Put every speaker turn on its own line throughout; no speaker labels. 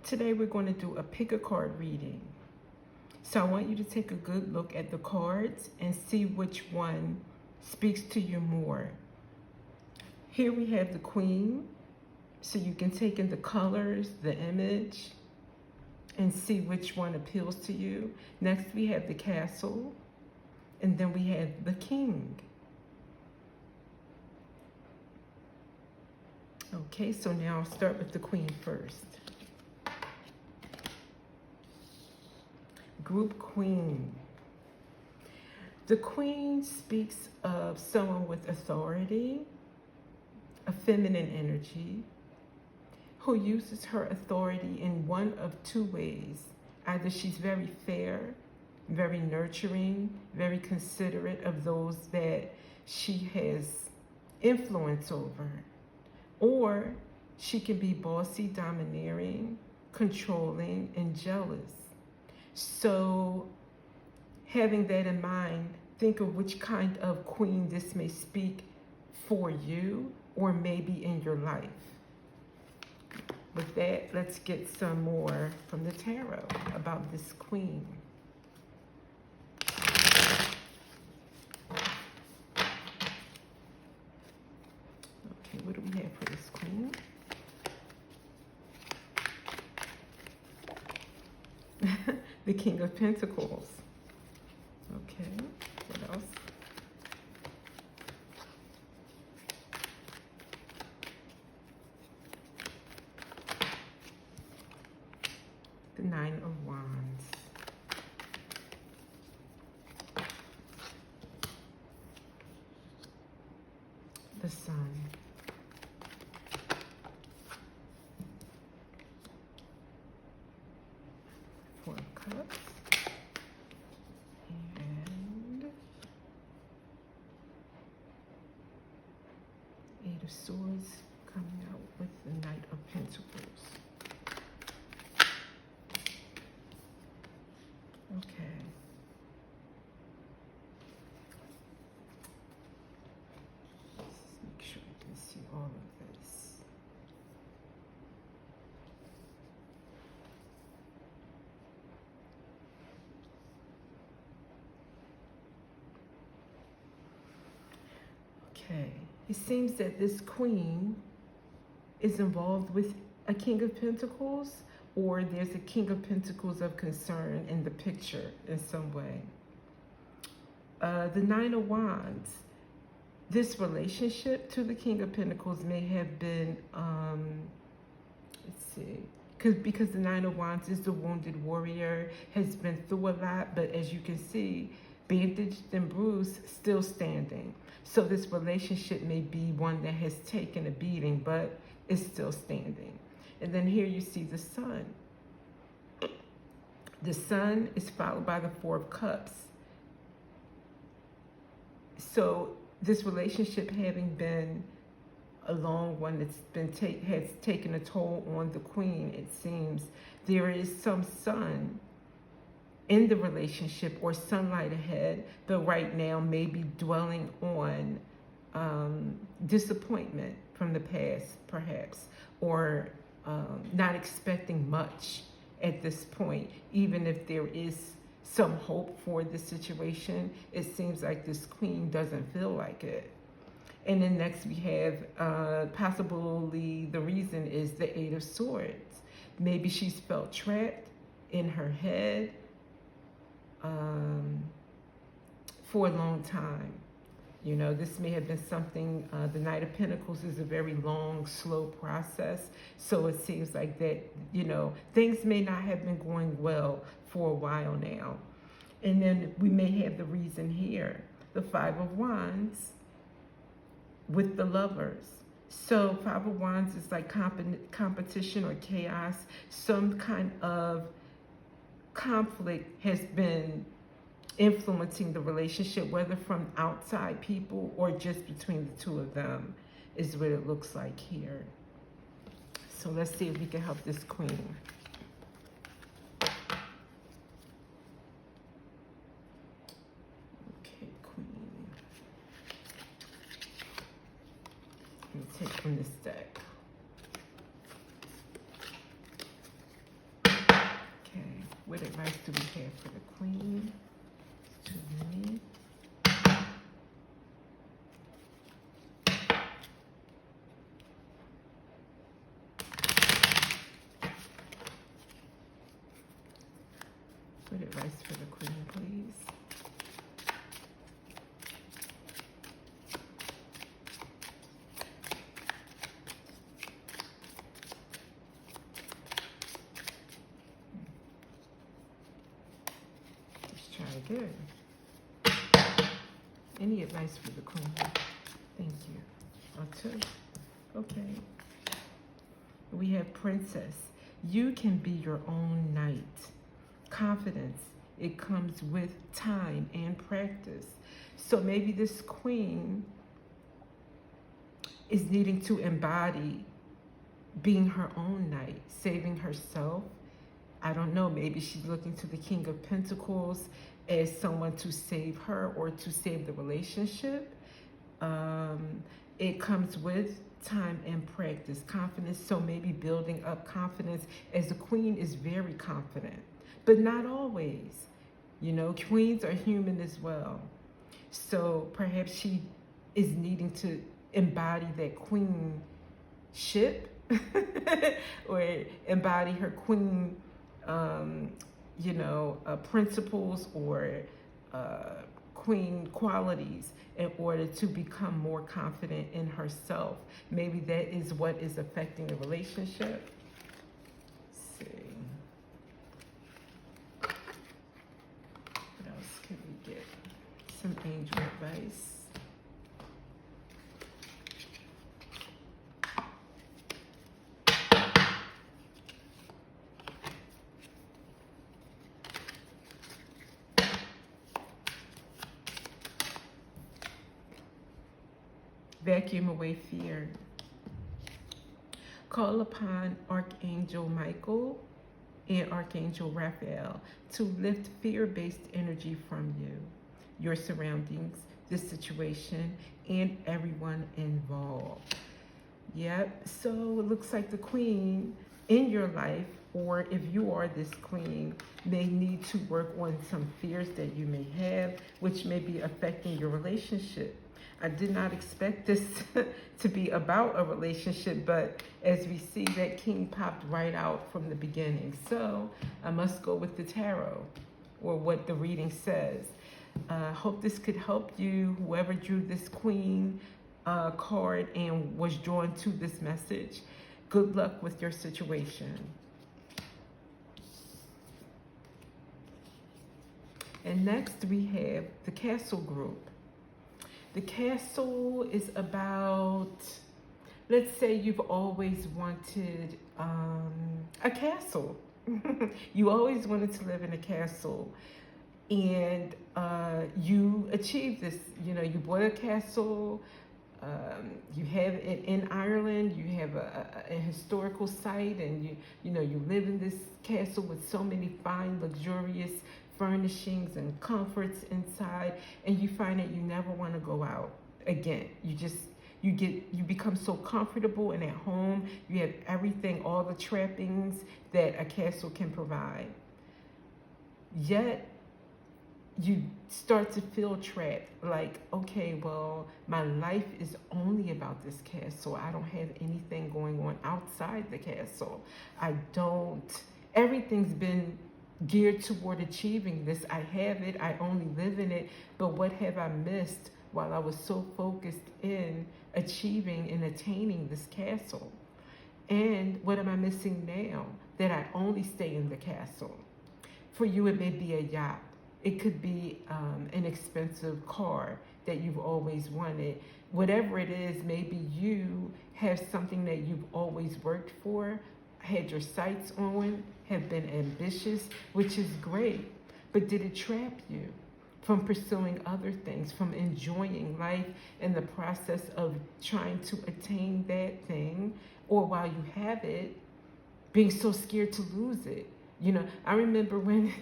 Today we're going to do a pick-a-card reading. So I want you to take a good look at the cards and see which one speaks to you more. Here we have the Queen, so you can take in the colors, the image, and see which one appeals to you. Next we have the Castle, and then we have the King. Okay, so now I'll start with the Queen first. Group Queen. The Queen speaks of someone with authority, a feminine energy, who uses her authority in one of two ways. Either she's very fair, very nurturing, very considerate of those that she has influence over, or she can be bossy, domineering, controlling, and jealous. So having that in mind, think of which kind of queen this may speak for you or maybe in your life. With that, let's get some more from the tarot about this queen. Okay, what do we have for this queen? The King of Pentacles. Okay, what else? The Nine of Wands. The Sun. Four of Cups. And Eight of Swords coming out with the Knight of Pentacles. Okay. Let's make sure you can see all of this. Okay. It seems that this queen is involved with a King of Pentacles, or there's a King of Pentacles of concern in the picture in some way. The Nine of Wands. This relationship to the King of Pentacles may have been, let's see, because the Nine of Wands is the wounded warrior, has been through a lot, but as you can see, bandaged and bruised, still standing. So this relationship may be one that has taken a beating, but is still standing. And then here you see the Sun. The Sun is followed by the Four of Cups. So this relationship having been a long one that's been has taken a toll on the Queen, it seems there is some sun in the relationship or sunlight ahead, but right now maybe dwelling on disappointment from the past, perhaps, or not expecting much at this point. Even if there is some hope for the situation, it seems like this queen doesn't feel like it. And then next we have possibly the reason is the Eight of Swords. Maybe she's felt trapped in her head for a long time. You know, this may have been something, the Knight of Pentacles is a very long, slow process. So it seems like that, you know, things may not have been going well for a while now. And then we may have the reason here, the Five of Wands with the Lovers. So Five of Wands is like competition or chaos. Some kind of conflict has been influencing the relationship, whether from outside people or just between the two of them, is what it looks like here. So let's see if we can help this queen. Okay, queen. Let me take from this deck. What advice do we have for the Queen? Too many. What advice for the Queen, please? Let's try again. Any advice for the Queen? Thank you. Two. Okay. We have Princess. You can be your own knight. Confidence, it comes with time and practice. So maybe this Queen is needing to embody being her own knight, saving herself. I don't know, maybe she's looking to the King of Pentacles as someone to save her or to save the relationship. It comes with time and practice, confidence. So maybe building up confidence, as the Queen is very confident, but not always. You know, queens are human as well. So perhaps she is needing to embody that queenship or embody her queen, principles or queen qualities in order to become more confident in herself. Maybe that is what is affecting the relationship. Let's see. What else can we get? Some angel advice. Vacuum away fear. Call upon Archangel Michael and Archangel Raphael to lift fear-based energy from you, your surroundings, this situation, and everyone involved. Yep, so it looks like the Queen in your life, or if you are this Queen, may need to work on some fears that you may have, which may be affecting your relationship. I did not expect this to be about a relationship, but as we see, that King popped right out from the beginning. So I must go with the tarot, or what the reading says. Hope this could help you, whoever drew this Queen card and was drawn to this message. Good luck with your situation. And next we have the Castle group. The Castle is about, let's say you've always wanted a castle. You always wanted to live in a castle, and you achieved this. You know, you bought a castle. You have it in Ireland. You have a historical site, and you live in this castle with so many fine, luxurious furnishings and comforts inside, and you find that you never want to go out again. You become so comfortable and at home. You have everything, all the trappings that a castle can provide. Yet you start to feel trapped, like, okay, well, my life is only about this castle. I don't have anything going on outside the castle. Everything's been geared toward achieving this. I have it, I only live in it, but what have I missed while I was so focused in achieving and attaining this castle? And what am I missing now that I only stay in the castle? For you, it may be a yacht. It could be an expensive car that you've always wanted. Whatever it is, maybe you have something that you've always worked for, had your sights on, have been ambitious, which is great. But did it trap you from pursuing other things, from enjoying life in the process of trying to attain that thing, or while you have it, being so scared to lose it? You know, I remember when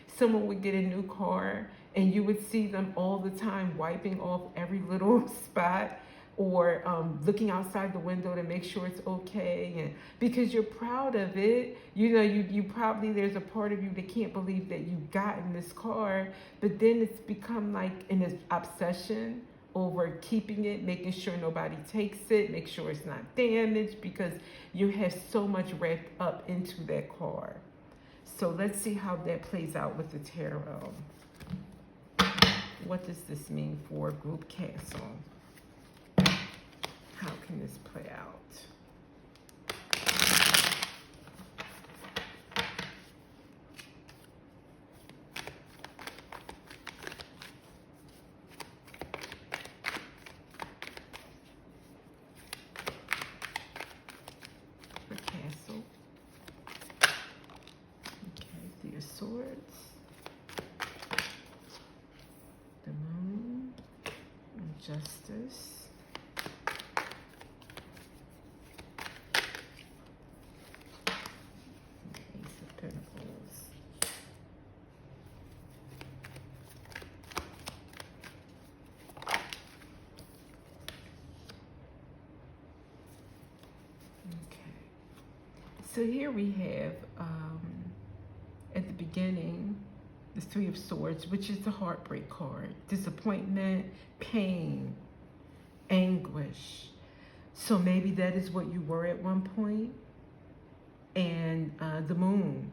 someone would get a new car and you would see them all the time wiping off every little spot or looking outside the window to make sure it's okay, and because you're proud of it. You know, you probably, there's a part of you that can't believe that you've gotten this car, but then it's become like an obsession over keeping it, making sure nobody takes it, make sure it's not damaged, because you have so much wrapped up into that car. So let's see how that plays out with the tarot. What does this mean for group castle? How can this play out? For castle. Okay, the swords. The moon. And justice. So here we have, at the beginning, the Three of Swords, which is the heartbreak card. Disappointment, pain, anguish. So maybe that is what you were at one point. And the moon,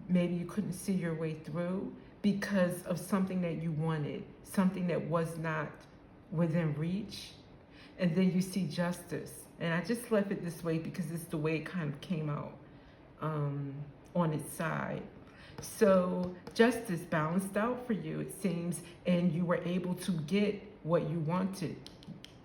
maybe you couldn't see your way through because of something that you wanted, something that was not within reach. And then you see justice. And I just left it this way because it's the way it kind of came out on its side. So justice balanced out for you, it seems, and you were able to get what you wanted.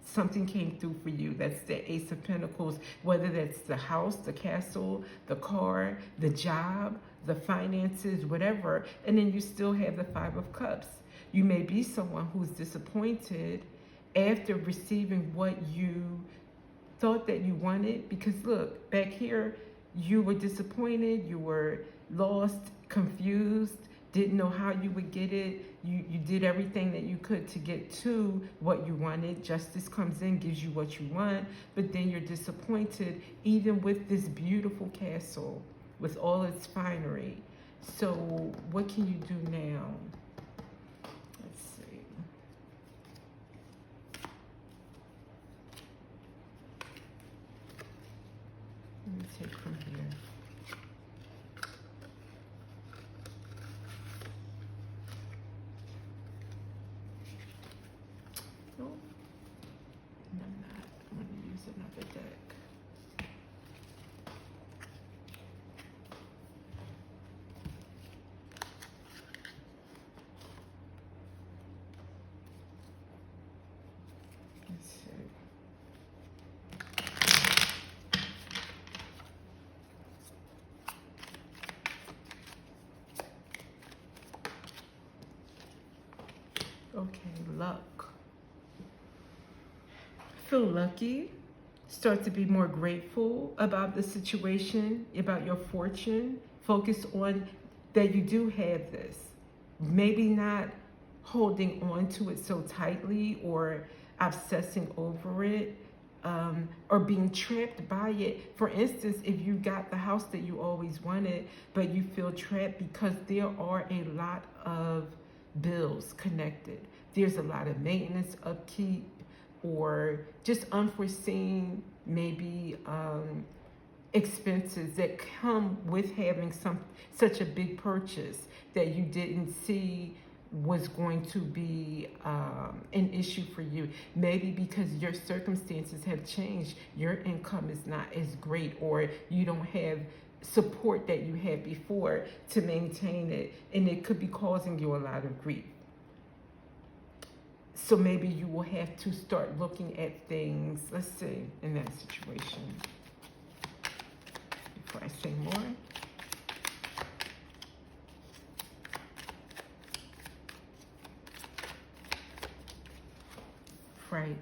Something came through for you. That's the Ace of Pentacles, whether that's the house, the castle, the car, the job, the finances, whatever. And then you still have the Five of Cups. You may be someone who's disappointed after receiving what you thought that you wanted, because look, back here, you were disappointed, you were lost, confused, didn't know how you would get it. You did everything that you could to get to what you wanted. Justice comes in, gives you what you want, but then you're disappointed, even with this beautiful castle, with all its finery. So what can you do now? Let's see. Let me take from here. Oh, no, I'm not. I'm going to use another deck. Let's see. Okay, luck. Feel lucky. Start to be more grateful about the situation, about your fortune. Focus on that you do have this. Maybe not holding on to it so tightly or obsessing over it, or being trapped by it. For instance, if you got the house that you always wanted, but you feel trapped because there are a lot of bills connected. There's a lot of maintenance, upkeep, or just unforeseen, maybe expenses that come with having such a big purchase that you didn't see was going to be an issue for you. Maybe because your circumstances have changed, your income is not as great, or you don't have support that you had before to maintain it, and it could be causing you a lot of grief. So maybe you will have to start looking at things, let's see, in that situation. Before I say more. Fright.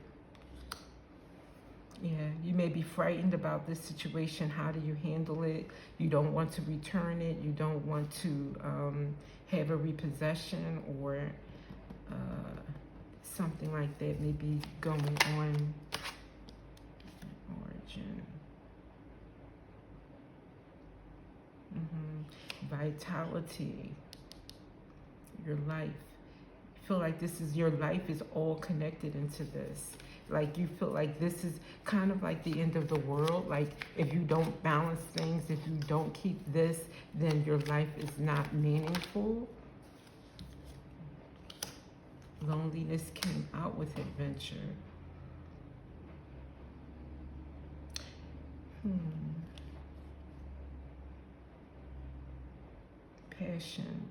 Yeah, you may be frightened about this situation. How do you handle it? You don't want to return it. You don't want to have a repossession, or something like that may be going on oxygen. Vitality, your life. You feel like this is, your life is all connected into this. Like you feel like this is kind of like the end of the world. Like if you don't balance things, if you don't keep this, then your life is not meaningful. Loneliness came out with adventure. Passion.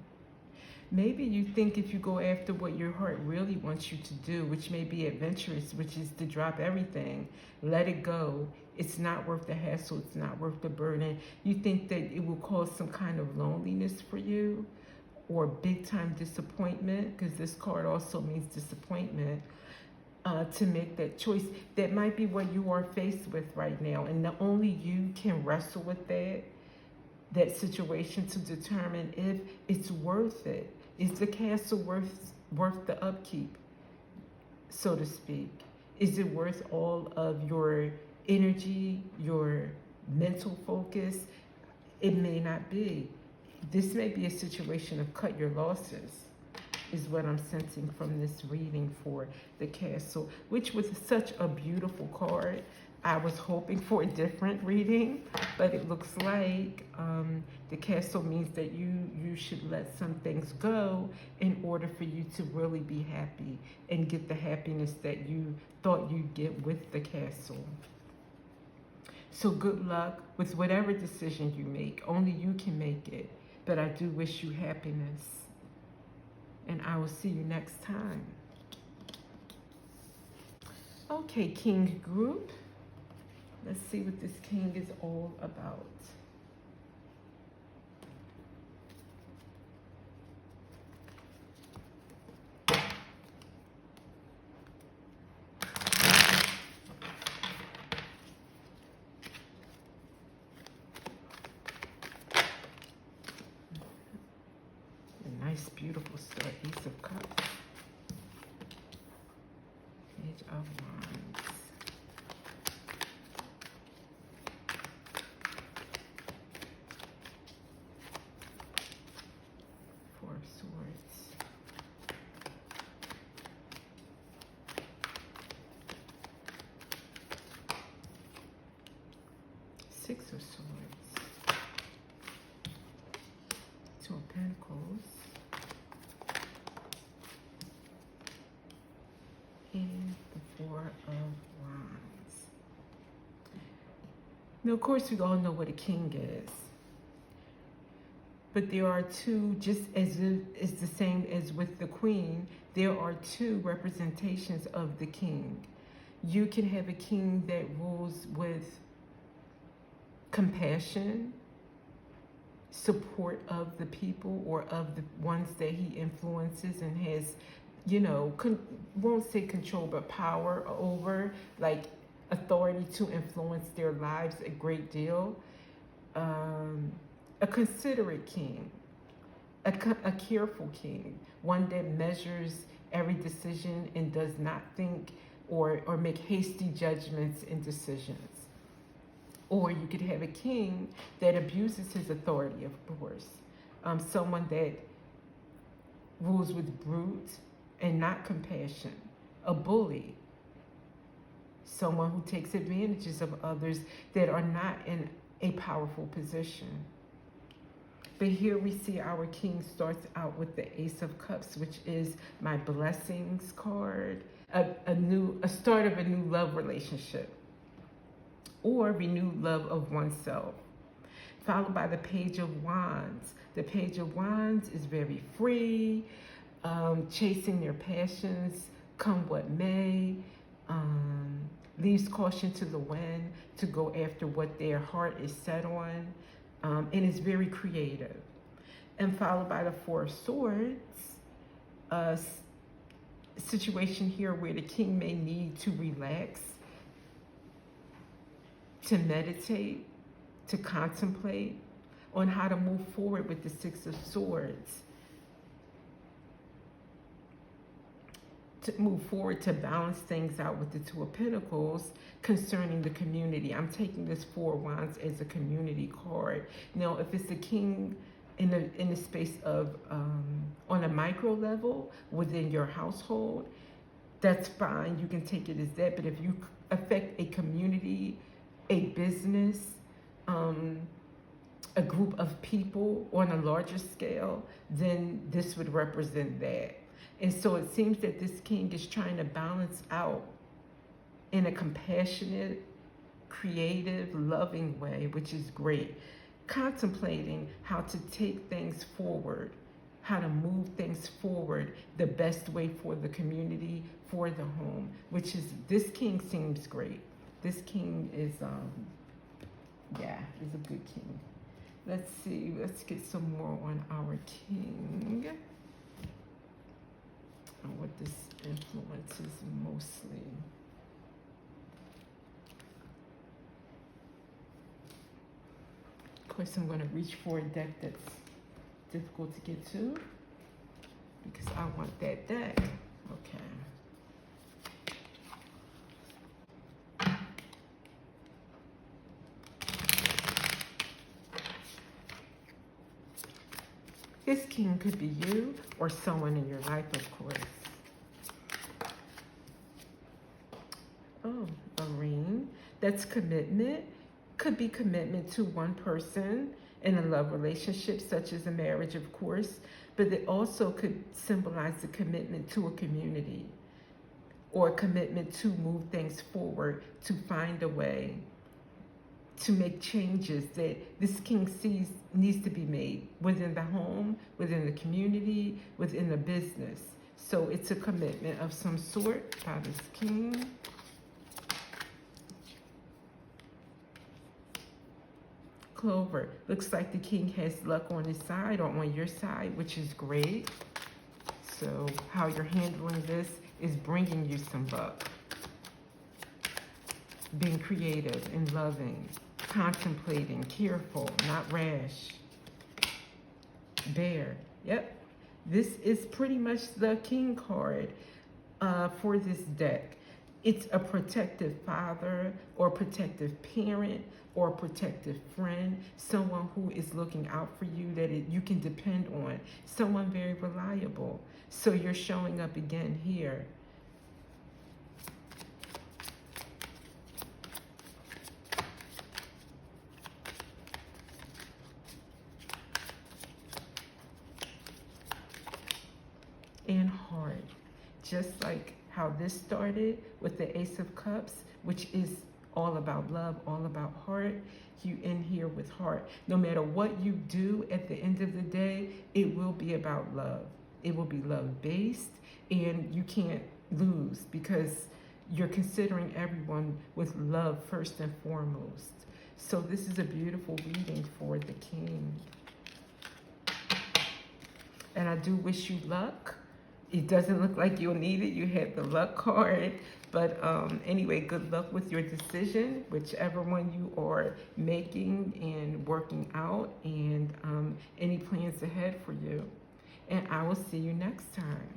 Maybe you think if you go after what your heart really wants you to do, which may be adventurous, which is to drop everything, let it go. It's not worth the hassle. It's not worth the burden. You think that it will cause some kind of loneliness for you or big time disappointment, because this card also means disappointment, to make that choice. That might be what you are faced with right now. And only you can wrestle with that situation to determine if it's worth it. Is the castle worth the upkeep, so to speak? Is it worth all of your energy, your mental focus? It may not be. This may be a situation of cut your losses, is what I'm sensing from this reading for the castle, which was such a beautiful card. I was hoping for a different reading, but it looks like the castle means that you should let some things go in order for you to really be happy and get the happiness that you thought you'd get with the castle. So good luck with whatever decision you make. Only you can make it. But I do wish you happiness. And I will see you next time. Okay, King group. Let's see what this king is all about. A nice, beautiful star, Ace of Cups. Page of Wands. Six of Swords, Two of Pentacles, and the Four of Wands. Now, of course, we all know what a king is. But there are two, just as it's the same as with the queen, there are two representations of the king. You can have a king that rules with compassion, support of the people or of the ones that he influences and has, won't say control, but power over, like authority to influence their lives a great deal. A considerate king, a careful king, one that measures every decision and does not think or make hasty judgments and decisions. Or you could have a king that abuses his authority, of course. Someone that rules with brute and not compassion. A bully. Someone who takes advantages of others that are not in a powerful position. But here we see our king starts out with the Ace of Cups, which is my blessings card. A start of a new love relationship. Or renewed love of oneself, followed by the Page of Wands. The Page of Wands is very free, chasing their passions, come what may, leaves caution to the wind to go after what their heart is set on, and is very creative. And followed by the Four of Swords, a situation here where the king may need to relax, to meditate, to contemplate on how to move forward with the Six of Swords. to move forward to balance things out with the Two of Pentacles concerning the community. I'm taking this Four of Wands as a community card. Now, if it's the King in the space of on a micro level within your household, that's fine. You can take it as that. But if you affect a community, a business, a group of people on a larger scale, then this would represent that. And so it seems that this King is trying to balance out in a compassionate, creative, loving way, which is great. Contemplating how to take things forward, how to move things forward the best way for the community, for the home, which is, this King seems great. This King is, yeah, is a good King. Let's see, let's get some more on our King. And what this influences mostly. Of course, I'm going to reach for a deck that's difficult to get to because I want that deck. Okay. This King could be you or someone in your life, of course. Oh, a ring. That's commitment. Could be commitment to one person in a love relationship, such as a marriage, of course. But it also could symbolize the commitment to a community or a commitment to move things forward, to find a way to make changes that this King sees needs to be made within the home, within the community, within the business. So it's a commitment of some sort by this King. Clover. Looks like the King has luck on his side or on your side, which is great. So how you're handling this is bringing you some luck. Being creative and loving. Contemplating, careful, not rash. Bear. Yep. This is pretty much the King card for this deck. It's a protective father or protective parent or protective friend, someone who is looking out for you that you can depend on, someone very reliable. So you're showing up again here. And heart, just like how this started with the Ace of Cups, which is all about love, all about heart. You in here with heart. No matter what you do at the end of the day, it will be about love. It will be love-based, and you can't lose because you're considering everyone with love first and foremost. So this is a beautiful reading for the King. And I do wish you luck. It doesn't look like you'll need it. You had the luck card. But anyway, good luck with your decision, whichever one you are making and working out, and any plans ahead for you. And I will see you next time.